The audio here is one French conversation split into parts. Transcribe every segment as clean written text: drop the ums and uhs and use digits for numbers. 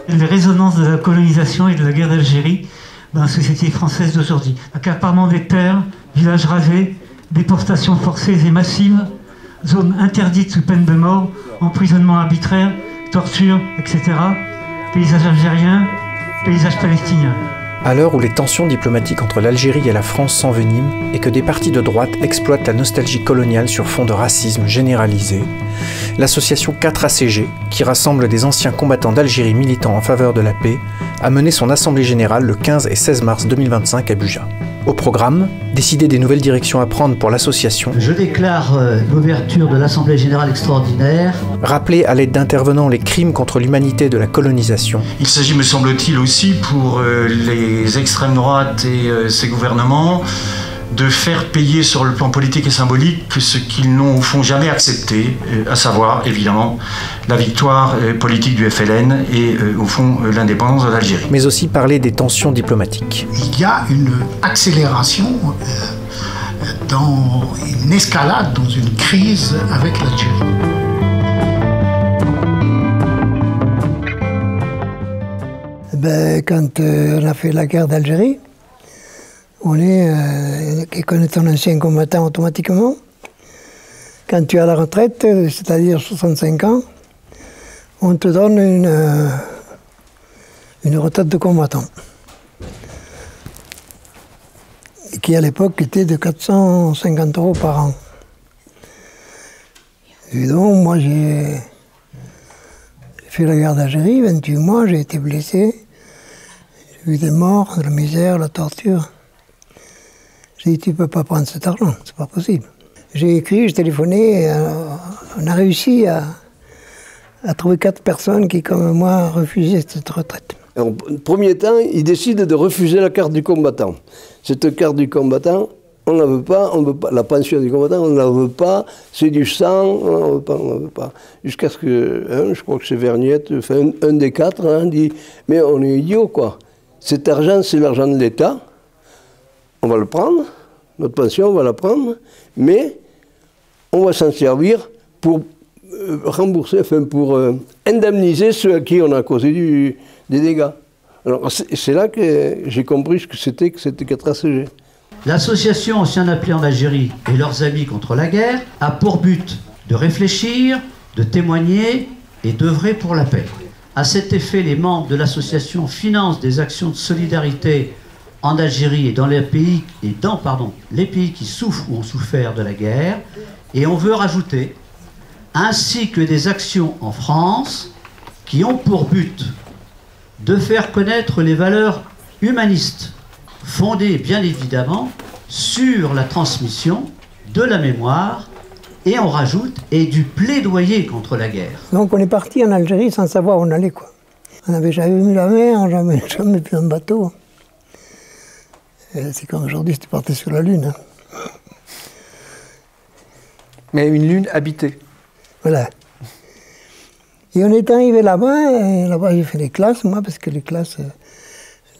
Les résonances de la colonisation et de la guerre d'Algérie dans la société française d'aujourd'hui. Accaparement des terres, villages rasés, déportations forcées et massives, zones interdites sous peine de mort, emprisonnement arbitraire, torture, etc. Paysage algérien, paysage palestinien. À l'heure où les tensions diplomatiques entre l'Algérie et la France s'enveniment et que des partis de droite exploitent la nostalgie coloniale sur fond de racisme généralisé, l'association 4ACG, qui rassemble des anciens combattants d'Algérie militants en faveur de la paix, a mené son assemblée générale le 15 et 16 mars 2025 à Buja. Au programme, décider des nouvelles directions à prendre pour l'association. Je déclare l'ouverture de l'Assemblée Générale extraordinaire. Rappeler à l'aide d'intervenants les crimes contre l'humanité de la colonisation. Il s'agit, me semble-t-il, aussi pour les extrêmes droites et ces gouvernements de faire payer sur le plan politique et symbolique ce qu'ils n'ont au fond jamais accepté, à savoir évidemment la victoire politique du FLN et au fond l'indépendance de l'Algérie. Mais aussi parler des tensions diplomatiques. Il y a une accélération dans une escalade, dans une crise avec l'Algérie. Quand on a fait la guerre d'Algérie, on est un ancien combattant automatiquement. Quand tu es à la retraite, c'est-à-dire 65 ans, on te donne une retraite de combattant, qui à l'époque était de 450 € par an. Et donc moi j'ai fait la guerre d'Algérie, 28 mois, j'ai été blessé, j'ai eu des morts, de la misère, la torture. J'ai dit, tu ne peux pas prendre cet argent, c'est pas possible. J'ai écrit, j'ai téléphoné, on a réussi à trouver 4 personnes qui, comme moi, refusaient cette retraite. En premier temps, ils décident de refuser la carte du combattant. Cette carte du combattant, on ne la veut pas, la pension du combattant, on ne la veut pas, c'est du sang, on ne veut pas. Jusqu'à ce que, je crois que c'est Verniette, enfin, un des 4, dit, mais on est idiots, quoi. Cet argent, c'est l'argent de l'État. On va le prendre, notre pension, on va la prendre, mais on va s'en servir pour rembourser, enfin pour indemniser ceux à qui on a causé des dégâts. Alors c'est là que j'ai compris ce que c'était que cette 4ACG. L'association Anciens appelés en Algérie et leurs amis contre la guerre a pour but de réfléchir, de témoigner et d'œuvrer pour la paix. À cet effet, les membres de l'association financent des actions de solidarité en Algérie et dans les pays, les pays qui souffrent ou ont souffert de la guerre, et on veut rajouter, ainsi que des actions en France qui ont pour but de faire connaître les valeurs humanistes, fondées bien évidemment sur la transmission de la mémoire, et on rajoute, et du plaidoyer contre la guerre. Donc on est parti en Algérie sans savoir où on allait, quoi. On n'avait jamais vu la mer, jamais vu un bateau. C'est comme aujourd'hui si tu partais sur la Lune. Mais une Lune habitée. Voilà. Et on est arrivé là-bas, et là-bas j'ai fait des classes, moi, parce que les classes,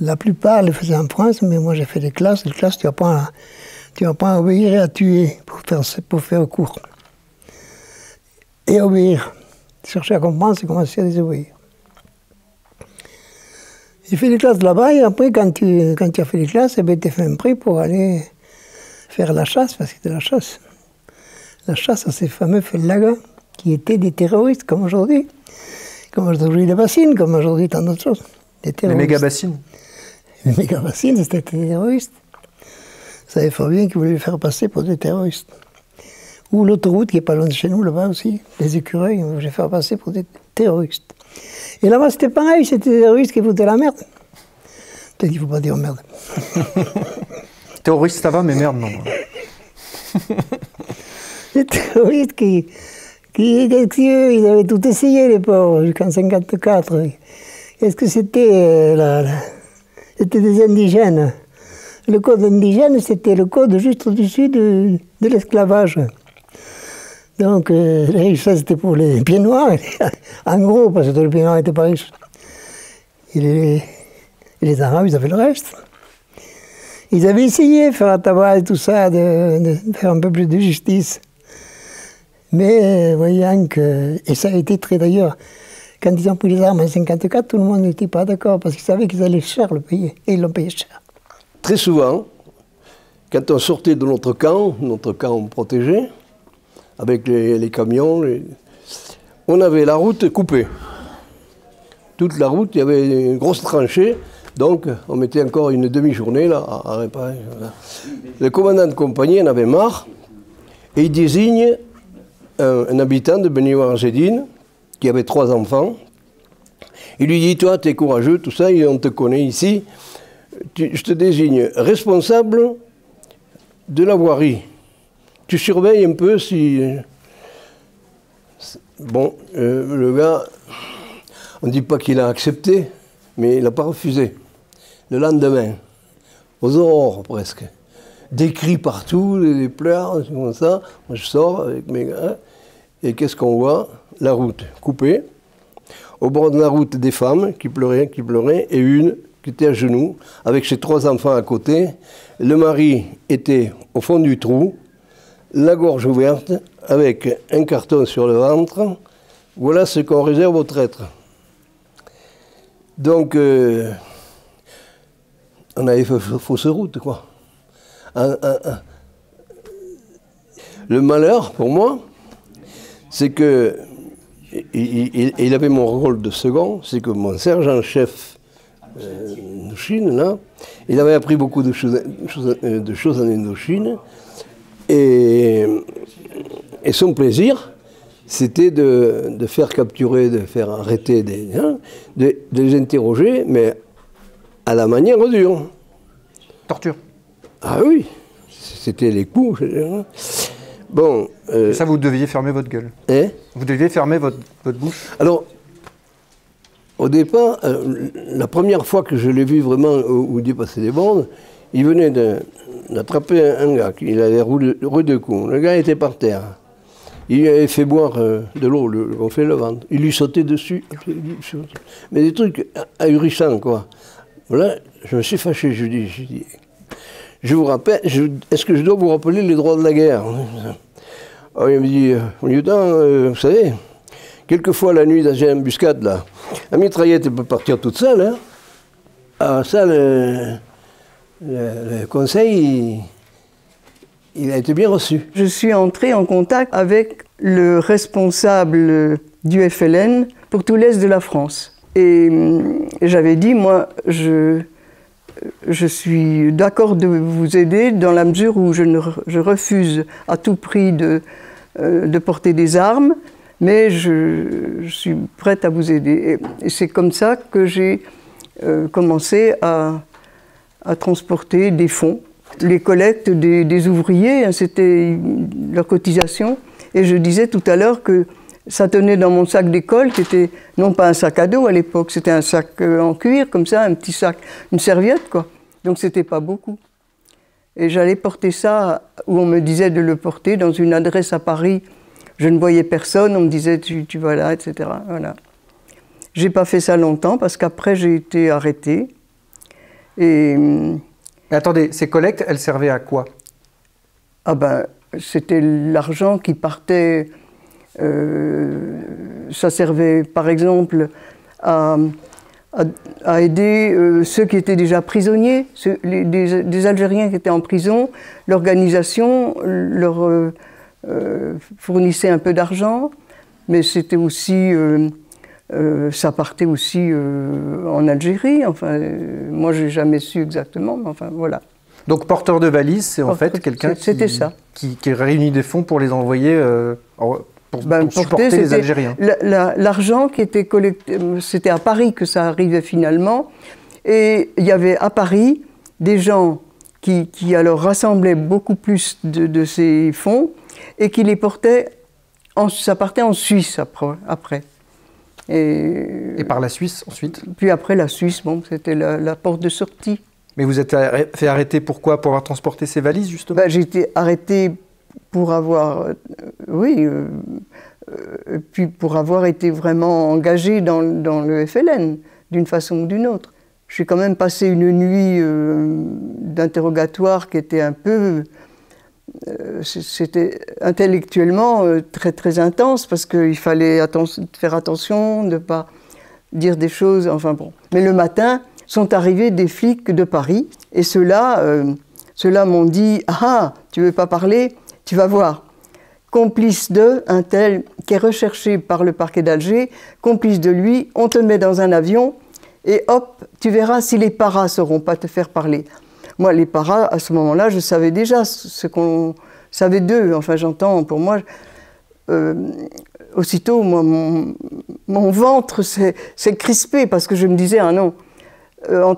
la plupart les faisaient en France, mais moi j'ai fait des classes. Les classes, tu apprends à obéir et à tuer pour faire court. Et obéir. Chercher à comprendre, c'est commencer à désobéir. J'ai fait les classes là-bas, et après, quand tu as fait les classes, tu fait un prix pour aller faire la chasse, parce que c'était la chasse. La chasse à ces fameux fellagas, qui étaient des terroristes, comme aujourd'hui. Comme aujourd'hui les bassines, comme aujourd'hui tant d'autres choses. Les méga-bassines. Les méga-bassines, c'était des terroristes. Vous savez fort bien qu'ils voulaient les faire passer pour des terroristes. Ou l'autoroute qui est pas loin de chez nous, là-bas aussi, les écureuils, on voulait faire passer pour des terroristes. Et là-bas, c'était pareil, c'était des terroristes qui foutaient la merde. Peut-être qu'il ne faut pas dire merde. Terroriste, ça va, mais merde, non. Les terroristes qui ils avaient tout essayé, les pauvres, jusqu'en 1954. Qu'est-ce que c'était C'était des indigènes. Le code indigène, c'était le code juste au-dessus de l'esclavage. Donc, les richesses, c'était pour les pieds noirs, en gros, parce que les pieds noirs n'étaient pas riches. Et les Arabes, ils avaient le reste. Ils avaient essayé de faire un tabac et tout ça, de faire un peu plus de justice. Mais voyant que, et ça a été très d'ailleurs, Quand ils ont pris les armes en 1954, tout le monde n'était pas d'accord, parce qu'ils savaient qu'ils allaient cher le payer, et ils l'ont payé cher. Très souvent, quand on sortait de notre camp protégé, avec les camions, on avait la route coupée. Toute la route, il y avait une grosse tranchée, donc on mettait encore une demi-journée là à réparer. Voilà. Le commandant de compagnie en avait marre, et il désigne un habitant de Beni-Ouarzédine, qui avait 3 enfants. Il lui dit, toi, tu es courageux, tout ça, et on te connaît ici, je te désigne responsable de la voirie. Tu surveilles un peu si... Bon, le gars, on ne dit pas qu'il a accepté, mais il n'a pas refusé. Le lendemain, aux aurores presque, des cris partout, des pleurs, comme ça. Moi, je sors avec mes gars, et qu'est-ce qu'on voit? La route coupée. Au bord de la route, des femmes qui pleuraient, et une qui était à genoux, avec ses 3 enfants à côté. Le mari était au fond du trou, la gorge ouverte, avec un carton sur le ventre. Voilà ce qu'on réserve aux traîtres. Donc, on avait fait fausse route, quoi. Le malheur, pour moi, c'est que, il avait mon rôle de second, c'est que mon sergent-chef Indochine, là, il avait appris beaucoup de choses en Indochine, et son plaisir, c'était de faire capturer, de faire arrêter, de les interroger, mais à la manière dure. Torture. Ah oui, c'était les coups. Bon. Et ça, vous deviez fermer votre gueule. Hein? Vous deviez fermer votre bouche. Alors, au départ, la première fois que je l'ai vu vraiment où dépasser les bornes, il venait d'attraper un gars, il avait roulé de coups. Le gars était par terre. Il lui avait fait boire de l'eau, le gonfler le ventre. Il lui sautait dessus. Mais des trucs ahurissants, quoi. Voilà, je me suis fâché, je dis, je vous rappelle, est-ce que je dois vous rappeler les droits de la guerre? Alors il me dit, lieutenant, vous savez, quelquefois la nuit dans une embuscade, là, la mitraillette peut partir toute seule, hein. Alors ça, le conseil, il a été bien reçu. Je suis entrée en contact avec le responsable du FLN pour tout l'Est de la France. Et j'avais dit, moi, je suis d'accord de vous aider dans la mesure où je refuse à tout prix de porter des armes, mais je suis prête à vous aider. Et c'est comme ça que j'ai commencé à transporter des fonds. Les collectes des ouvriers, c'était leur cotisation. Et je disais tout à l'heure que ça tenait dans mon sac d'école, qui était non pas un sac à dos à l'époque, c'était un sac en cuir, comme ça, un petit sac, une serviette, quoi. Donc c'était pas beaucoup. Et j'allais porter ça où on me disait de le porter, dans une adresse à Paris. Je ne voyais personne, on me disait tu vas là, etc. Voilà. J'ai pas fait ça longtemps, parce qu'après j'ai été arrêtée. Et attendez, ces collectes, elles servaient à quoi? Ah ben, c'était l'argent qui partait. Ça servait par exemple à aider ceux qui étaient déjà prisonniers, des Algériens qui étaient en prison. L'organisation leur fournissait un peu d'argent, mais c'était aussi, ça partait aussi en Algérie. Enfin, moi j'ai jamais su exactement, mais enfin voilà. Donc porteur de valise, c'est en fait quelqu'un qui réunit des fonds pour les envoyer pour supporter les Algériens. L'argent qui était collecté, c'était à Paris que ça arrivait finalement, et il y avait à Paris des gens qui alors rassemblaient beaucoup plus de ces fonds et qui les portaient, ça partait en Suisse après. Et par la Suisse ensuite? Puis après la Suisse, bon, c'était la porte de sortie. Mais vous êtes fait arrêter pourquoi? Pour avoir transporté ces valises, justement? J'ai été arrêté pour avoir... puis pour avoir été vraiment engagé dans le FLN, d'une façon ou d'une autre. J'ai quand même passé une nuit d'interrogatoire qui était un peu c'était intellectuellement très très intense parce qu'il fallait faire attention de ne pas dire des choses, enfin bon. Mais le matin sont arrivés des flics de Paris et ceux-là m'ont dit « Ah, tu veux pas parler? Tu vas voir. » Complice de un tel qui est recherché par le parquet d'Alger, complice de lui, on te met dans un avion et hop, tu verras si les paras ne sauront pas te faire parler. Moi, les paras, à ce moment-là, je savais déjà ce qu'on savait d'eux. Enfin, j'entends, pour moi, aussitôt, moi, mon ventre s'est crispé parce que je me disais, ah non, moi,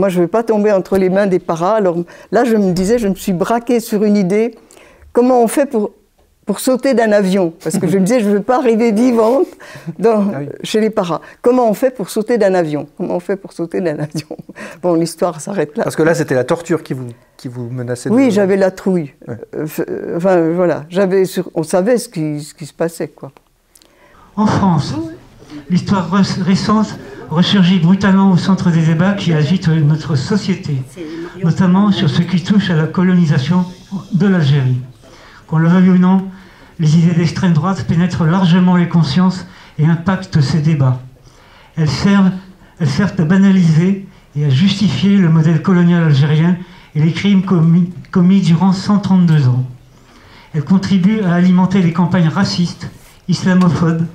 je ne vais pas tomber entre les mains des paras. Alors là, je me disais, je me suis braquée sur une idée. Comment on fait pour sauter d'un avion? Parce que je me disais, je ne veux pas arriver vivante chez les paras. Comment on fait pour sauter d'un avion? Comment on fait pour sauter d'un avion? Bon, l'histoire s'arrête là. Parce que là, c'était la torture qui vous menaçait. Oui, j'avais la trouille. Ouais. Enfin, voilà. On savait ce qui se passait, quoi. En France, l'histoire récente ressurgit brutalement au centre des débats qui agitent notre société, notamment sur ce qui touche à la colonisation de l'Algérie. Qu'on le veuille ou non, les idées d'extrême droite pénètrent largement les consciences et impactent ces débats. Elles servent à banaliser et à justifier le modèle colonial algérien et les crimes commis durant 132 ans. Elles contribuent à alimenter les campagnes racistes, islamophobes,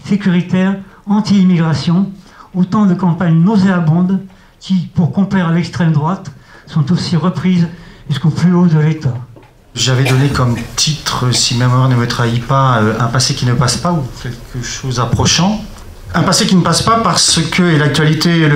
sécuritaires, anti-immigration, autant de campagnes nauséabondes qui, pour complaire à l'extrême droite, sont aussi reprises jusqu'au plus haut de l'État. J'avais donné comme titre, si ma mémoire ne me trahit pas, un passé qui ne passe pas ou quelque chose approchant. Un passé qui ne passe pas parce que, et l'actualité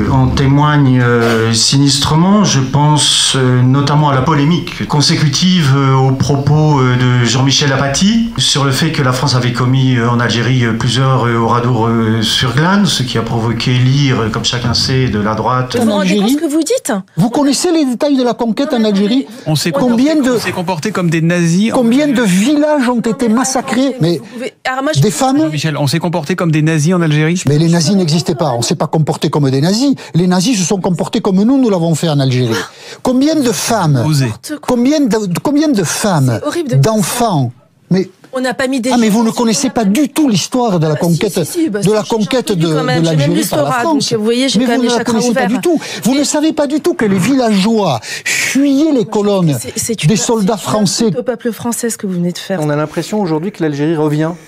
en témoigne sinistrement, je pense notamment à la polémique consécutive aux propos de Jean-Michel Apathy sur le fait que la France avait commis en Algérie plusieurs oradours sur glane, ce qui a provoqué l'ire, comme chacun sait, de la droite. Vous vous rendez compte ce que vous dites? Vous connaissez les détails de la conquête en Algérie? On s'est comporté comme des nazis. Combien de villages ont été massacrés? Mais des femmes? Michel, on s'est comporté comme des nazis en Algérie? Mais les nazis n'existaient pas, on ne s'est pas comporté comme des nazis. Les nazis se sont comportés comme nous l'avons fait en Algérie. Combien de femmes, combien de femmes, d'enfants, mais... On n'a pas mis des... Ah, mais vous ne connaissez pas du tout l'histoire de la conquête, de l'Algérie par la France. Donc, vous voyez, j'ai quand même les chakras ouverts. Vous ne savez pas du tout que les villageois fuyaient les colonnes des soldats français. C'est au peuple français ce que vous venez de faire. On a l'impression aujourd'hui que l'Algérie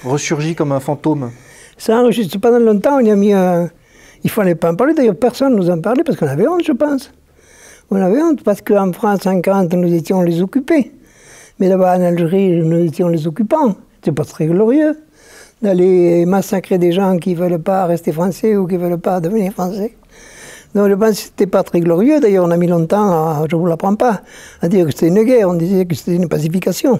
ressurgit comme un fantôme. Ça enregistre pendant longtemps, il y a mis un... Il ne fallait pas en parler, d'ailleurs personne ne nous en parlait parce qu'on avait honte, je pense. On avait honte parce qu'en France, en 1940, nous étions les occupés. Mais là-bas, en Algérie, nous étions les occupants. C'est pas très glorieux d'aller massacrer des gens qui ne veulent pas rester français ou qui ne veulent pas devenir français. Donc je pense que c'était pas très glorieux. D'ailleurs, on a mis longtemps, je ne vous l'apprends pas, à dire que c'était une guerre. On disait que c'était une pacification.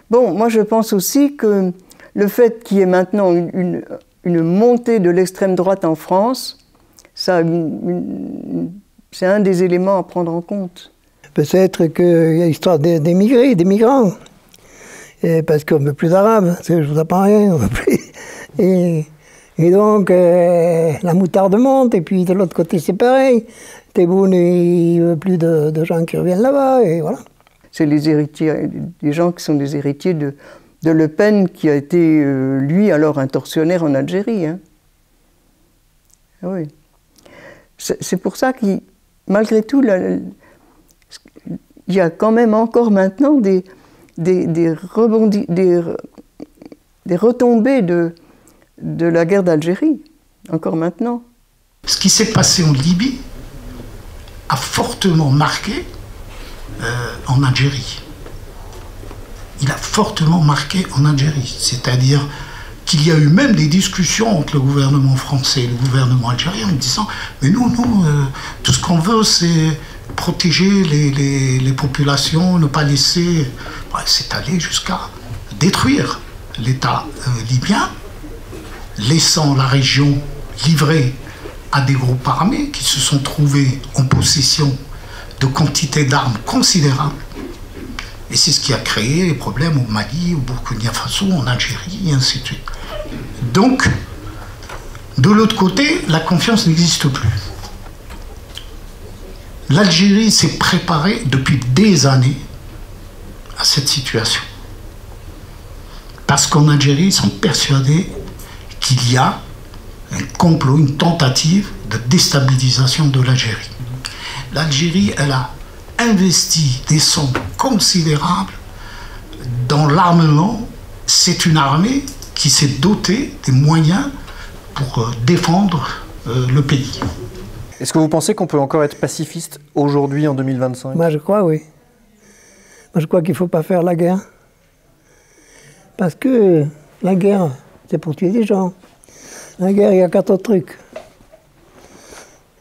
Bon, moi je pense aussi que le fait qu'il y ait maintenant une montée de l'extrême droite en France, c'est un des éléments à prendre en compte. Peut-être qu'il y a l'histoire d'émigrer, des migrants. Parce qu'on ne veut plus d'arabes, je ne vous apprends rien, on veut plus. Et donc, la moutarde monte, et puis de l'autre côté, c'est pareil. Tebboune, il ne veut plus de gens qui reviennent là-bas, et voilà. C'est les héritiers, les gens qui sont des héritiers de Le Pen, qui a été, lui, alors un tortionnaire en Algérie. Hein. Oui. C'est pour ça que, malgré tout, il y a quand même encore maintenant des retombées de la guerre d'Algérie, encore maintenant. Ce qui s'est passé en Libye a fortement marqué en Algérie. Il a fortement marqué en Algérie. C'est-à-dire qu'il y a eu même des discussions entre le gouvernement français et le gouvernement algérien en disant « Mais nous, tout ce qu'on veut, c'est protéger les populations, ne pas laisser... » C'est allé jusqu'à détruire l'État libyen, laissant la région livrée à des groupes armés qui se sont trouvés en possession de quantités d'armes considérables. Et c'est ce qui a créé les problèmes au Mali, au Burkina Faso, en Algérie, et ainsi de suite. Donc, de l'autre côté, la confiance n'existe plus. L'Algérie s'est préparée depuis des années à cette situation. Parce qu'en Algérie, ils sont persuadés qu'il y a un complot, une tentative de déstabilisation de l'Algérie. L'Algérie, elle a investi des sommes considérables dans l'armement. C'est une armée qui s'est dotée des moyens pour défendre le pays. Est-ce que vous pensez qu'on peut encore être pacifiste aujourd'hui en 2025? Moi je crois, oui. Moi je crois qu'il ne faut pas faire la guerre. Parce que la guerre, c'est pour tuer des gens. La guerre, il y a 4 trucs.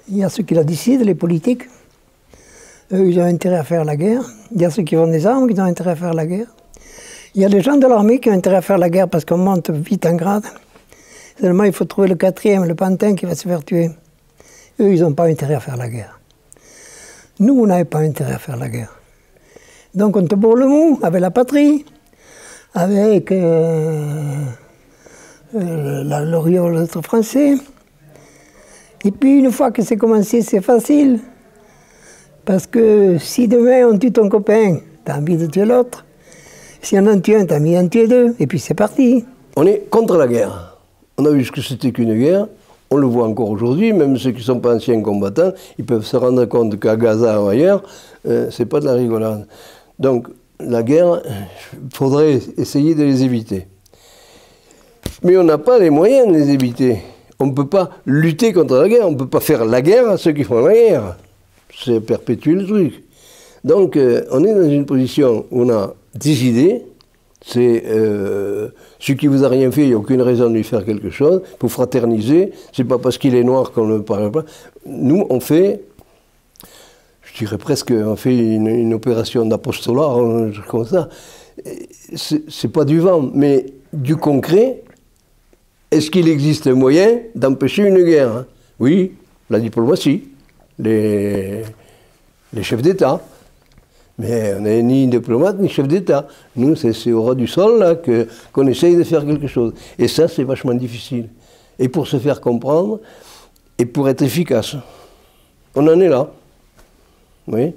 Il y a ceux qui la décident, les politiques. Eux, ils ont intérêt à faire la guerre. Il y a ceux qui vendent des armes, qui ont intérêt à faire la guerre. Il y a les gens de l'armée qui ont intérêt à faire la guerre parce qu'on monte vite en grade. Seulement, il faut trouver le 4e, le pantin qui va se faire tuer. Eux, ils n'ont pas intérêt à faire la guerre. Nous, on n'avait pas intérêt à faire la guerre. Donc, on te bourre le mou avec la patrie, avec l'auréole français. Et puis, une fois que c'est commencé, c'est facile. Parce que si demain on tue ton copain, t'as envie de tuer l'autre. Si on en tue un, t'as envie d'en tuer 2. Et puis c'est parti. On est contre la guerre. On a vu ce que c'était qu'une guerre. On le voit encore aujourd'hui. Même ceux qui ne sont pas anciens combattants, ils peuvent se rendre compte qu'à Gaza ou ailleurs, c'est pas de la rigolade. Donc la guerre, il faudrait essayer de les éviter. Mais on n'a pas les moyens de les éviter. On ne peut pas lutter contre la guerre. On ne peut pas faire la guerre à ceux qui font la guerre. C'est perpétuer le truc. Donc, on est dans une position où on a des idées. C'est celui qui vous a rien fait, il n'y a aucune raison de lui faire quelque chose. Il faut fraterniser. C'est pas parce qu'il est noir qu'on ne parle pas. Nous, on fait, je dirais presque, on fait une opération d'apostolat, comme ça. C'est pas du vent, mais du concret. Est-ce qu'il existe un moyen d'empêcher une guerre, hein? Oui, la diplomatie. Les chefs d'État. Mais on n'est ni diplomate ni chef d'État. Nous, c'est au ras du sol là, qu'on essaye de faire quelque chose. Et ça, c'est vachement difficile. Et pour se faire comprendre, et pour être efficace. On en est là. Oui.